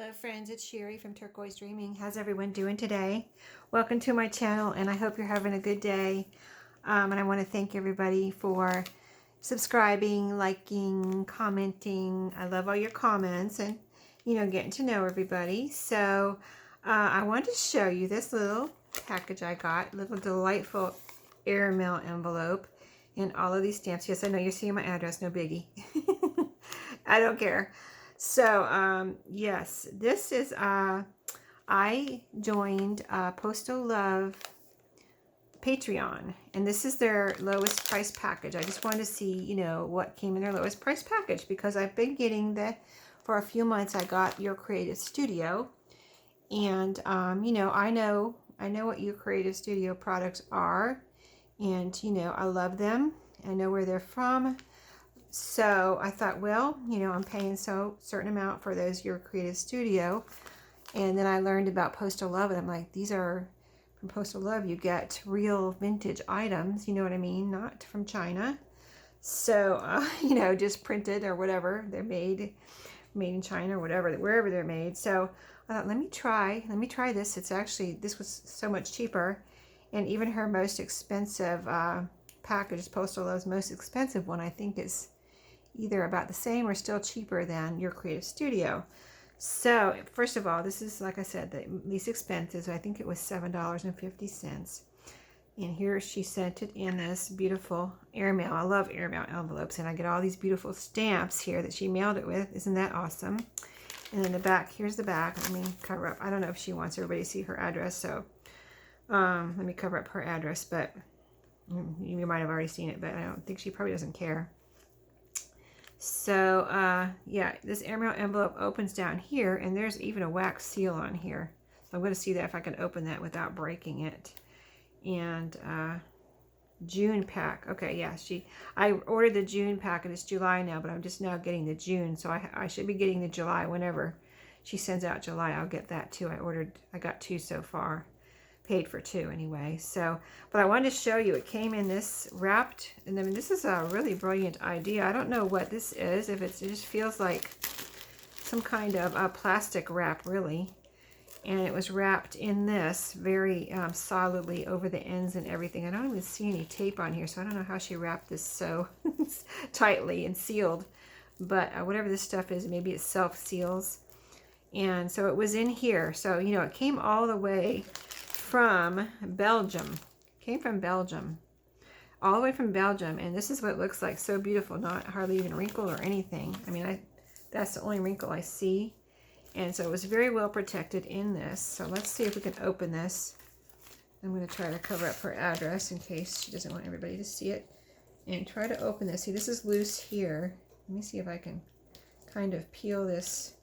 Hello friends, it's Sherry from Turquoise Dreaming. How's everyone doing today? Welcome to my channel and I hope you're having a good day. And I want to thank everybody for subscribing, liking, commenting. I love all your comments and, getting to know everybody. So I wanted to show you this little package I got, little delightful airmail envelope and all of these stamps. Yes, I know you're seeing my address, no biggie. I don't care. So, yes, this is, I joined Postal Love Patreon, and this is their lowest price package. I just wanted to see, what came in their lowest price package, because I've been getting for a few months. I got Your Creative Studio, and, I know what Your Creative Studio products are, and, I love them. I know where they're from. So I thought, well, I'm paying certain amount for those Your Creative Studio. And then I learned about Postal Love, and I'm like, these are from Postal Love. You get real vintage items, you know what I mean? Not from China. So, just printed or whatever. They're made in China or whatever, wherever they're made. So I thought, let me try this. This was so much cheaper. And even her most expensive package, Postal Love's most expensive one, I think is either about the same or still cheaper than Your Creative Studio. So first of all, this is, like I said, the least expensive. So I think it was $7.50. And here she sent it in this beautiful airmail. I love airmail envelopes, and I get all these beautiful stamps here that she mailed it with. Isn't that awesome? And then the back, here's the back. Let me cover up. I don't know if she wants everybody to see her address, so let me cover up her address, but you might have already seen it, but I don't think she probably doesn't care. So, yeah, this airmail envelope opens down here, and there's even a wax seal on here. So I'm going to see that if I can open that without breaking it. And June pack. Okay, yeah, I ordered the June pack, and it's July now, but I'm just now getting the June. So I should be getting the July whenever she sends out July. I'll get that too. I got 2 so far. Paid for 2 anyway. So, but I wanted to show you, it came in this wrapped, and then this is a really brilliant idea. I don't know what this is. It just feels like some kind of a plastic wrap, really. And it was wrapped in this very solidly over the ends and everything. I don't even see any tape on here, so I don't know how she wrapped this so tightly and sealed. But whatever this stuff is, maybe it self-seals. And so it was in here. So, it came all the way from Belgium. Came from Belgium. All the way from Belgium. And this is what it looks like. So beautiful. Not hardly even wrinkled or anything. I mean, that's the only wrinkle I see. And so it was very well protected in this. So let's see if we can open this. I'm going to try to cover up her address in case she doesn't want everybody to see it. And try to open this. See, this is loose here. Let me see if I can kind of peel this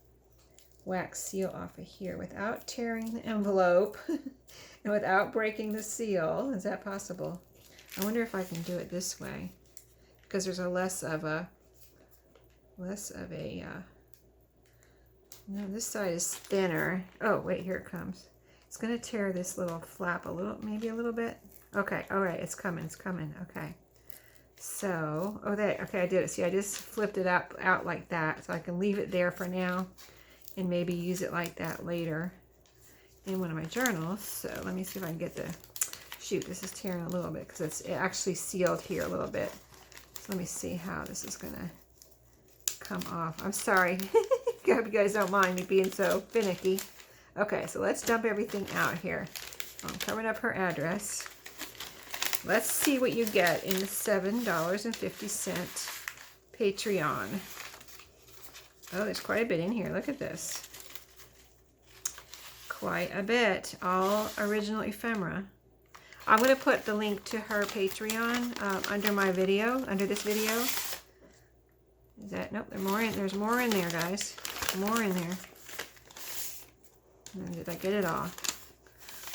wax seal off of here without tearing the envelope and without breaking the seal. Is that possible? I wonder if I can do it this way, because there's a less of a no, this side is thinner. Oh wait, here it comes. It's gonna tear this little flap maybe a little bit. Okay, all right, it's coming. Okay, so okay, I did it. See, I just flipped it out like that, so I can leave it there for now and maybe use it like that later in one of my journals. So let me see if I can get shoot, this is tearing a little bit because it actually sealed here a little bit. So let me see how this is gonna come off. I'm sorry. I hope you guys don't mind me being so finicky. Okay, so let's dump everything out here. I'm covering up her address. Let's see what you get in the $7.50 Patreon. Oh, there's quite a bit in here. Look at this. Quite a bit. All original ephemera. I'm going to put the link to her Patreon under this video. Is that, nope, there's more in there, guys. More in there. And did I get it all?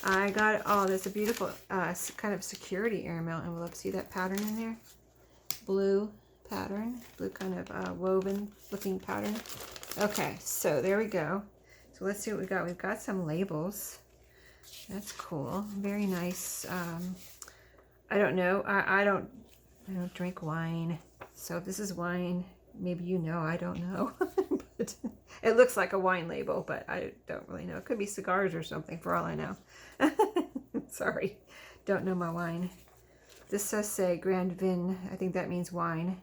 I got it all. There's a beautiful kind of security airmail envelope. See that pattern in there? Blue pattern, blue kind of woven looking pattern. Okay, so there we go. So let's see what we got. We've got some labels. That's cool. Very nice. I don't know. I don't drink wine. So if this is wine, maybe I don't know. but it looks like a wine label, but I don't really know. It could be cigars or something for all I know. Sorry, don't know my wine. This says say Grand Vin, I think that means wine.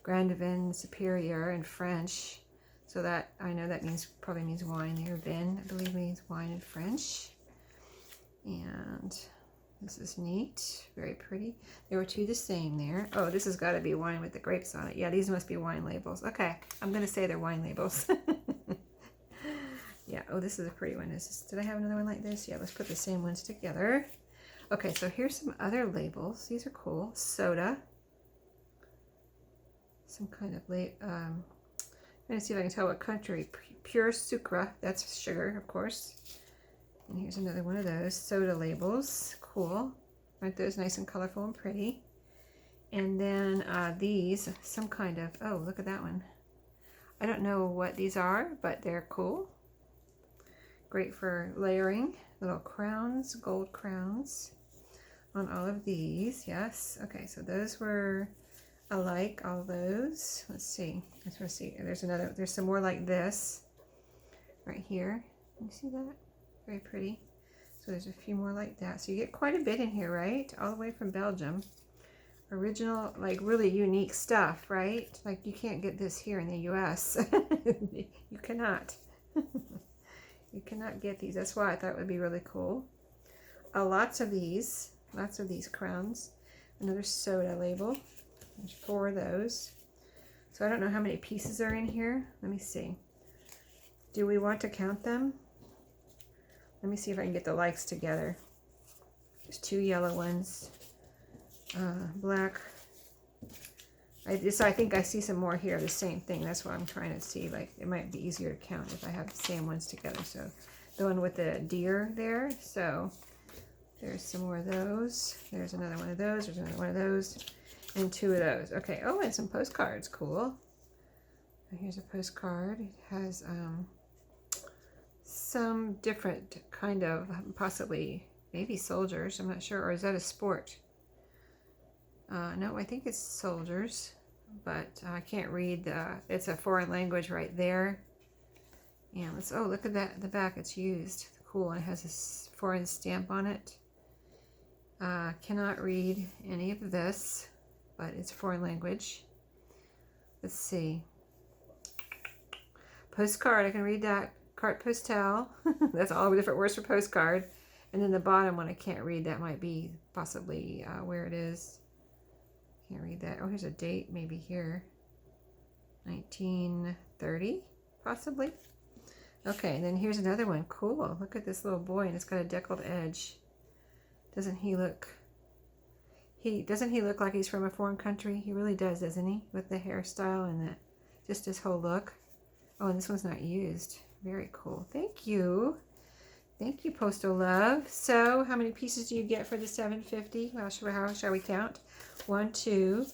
Grand Vin Superior in French. So that, I know that means, probably means wine there. Vin, I believe means wine in French. And this is neat, very pretty. There were two the same there. Oh, this has got to be wine with the grapes on it. Yeah, these must be wine labels. Okay, I'm going to say they're wine labels. Yeah, oh, this is a pretty one. Did I have another one like this? Yeah, let's put the same ones together. Okay, so here's some other labels. These are cool. Soda. Some kind of, I'm going to see if I can tell what country. Pure sucra, that's sugar, of course. And here's another one of those soda labels. Cool. Aren't those nice and colorful and pretty? And then these, some kind of, oh, look at that one. I don't know what these are, but they're cool. Great for layering. Little crowns, gold crowns on all of these. Yes. Okay, so those were alike, all those. Let's see. Let's see. There's some more like this right here. Can you see that? Very pretty. So there's a few more like that. So you get quite a bit in here, right? All the way from Belgium. Original, like really unique stuff, right? Like you can't get this here in the US. You cannot. You cannot get these. That's why I thought it would be really cool. Lots of these crowns. Another soda label. There's 4 of those. So I don't know how many pieces are in here. Let me see. Do we want to count them? Let me see if I can get the likes together. There's 2 yellow ones. Black. I think I see some more here, the same thing. That's what I'm trying to see. Like, it might be easier to count if I have the same ones together. So the one with the deer there. So there's some more of those. There's another one of those. There's another one of those. And 2 of those. Okay. Oh, and some postcards. Cool. Here's a postcard. It has some different kind of, possibly, maybe soldiers. I'm not sure. Or is that a sport? No, I think it's soldiers, but I can't read it's a foreign language right there. And let's, oh, look at that, the back, it's used. Cool, and it has a foreign stamp on it. Cannot read any of this, but it's foreign language. Let's see. Postcard, I can read that. Carte postale. That's all the different words for postcard. And then the bottom one I can't read. That might be possibly where it is. Can't read that. Oh, here's a date maybe here. 1930, possibly. Okay, and then here's another one. Cool. Look at this little boy, and it's got a deckled edge. Doesn't he look like he's from a foreign country? He really does, doesn't he? With the hairstyle and just his whole look. Oh, and this one's not used. Very cool. Thank you. Thank you, Postal Love. So, how many pieces do you get for the $7.50? Well, how shall we count? 1, 2,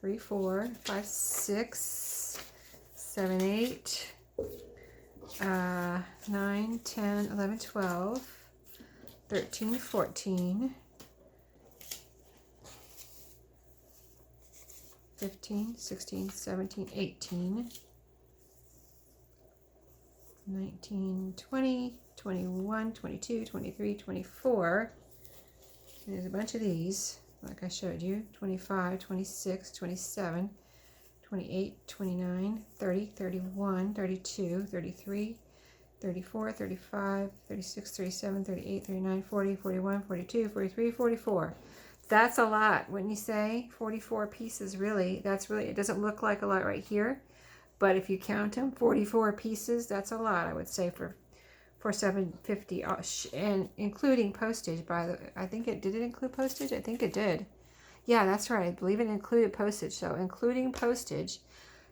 3, 4, 5, 6, 7, 8, 9, 10, 11, 12, 13, 14, 15, 16, 17, 18, 19, 20, 21, 22, 23, 24. And there's a bunch of these, like I showed you. 25, 26, 27, 28, 29, 30, 31, 32, 33, 34, 35, 36, 37, 38, 39, 40, 41, 42, 43, 44. That's a lot, wouldn't you say? 44 pieces, really. That's really, it doesn't look like a lot right here. But if you count them, 44 pieces, that's a lot, I would say, for $7.50, and including postage. I think did it include postage? I think it did. Yeah, that's right. I believe it included postage. So including postage,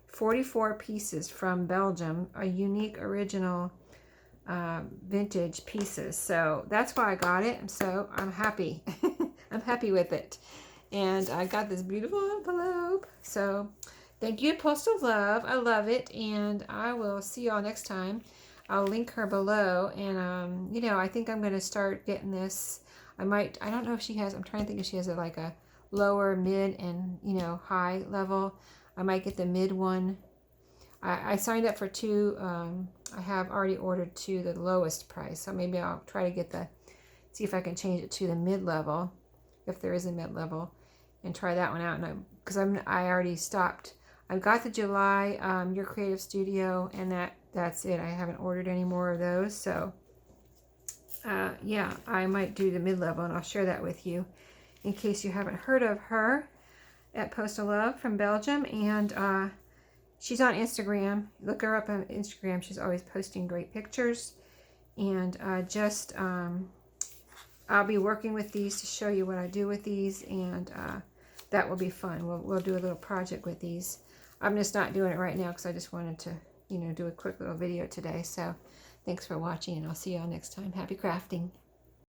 44 pieces from Belgium, a unique, original, vintage pieces. So that's why I got it. So I'm happy. I'm happy with it. And I got this beautiful envelope. So thank you, Postal Love. I love it. And I will see y'all next time. I'll link her below. And, you know, I think I'm going to start getting this. I don't know if she has, I'm trying to think if she has like a lower, mid, and, you know, high level. I might get the mid one. I signed up for 2. I have already ordered 2, the lowest price. So maybe I'll try to get see if I can change it to the mid-level, if there is a mid-level, and try that one out. Because I already stopped. I've got the July Your Creative Studio, and that's it. I haven't ordered any more of those. So yeah, I might do the mid-level, and I'll share that with you in case you haven't heard of her, at Postal Love from Belgium. And she's on Instagram. Look her up on Instagram. She's always posting great pictures. And I'll be working with these to show you what I do with these, and that will be fun. We'll do a little project with these. I'm just not doing it right now because I just wanted to, do a quick little video today. So thanks for watching, and I'll see you all next time. Happy crafting.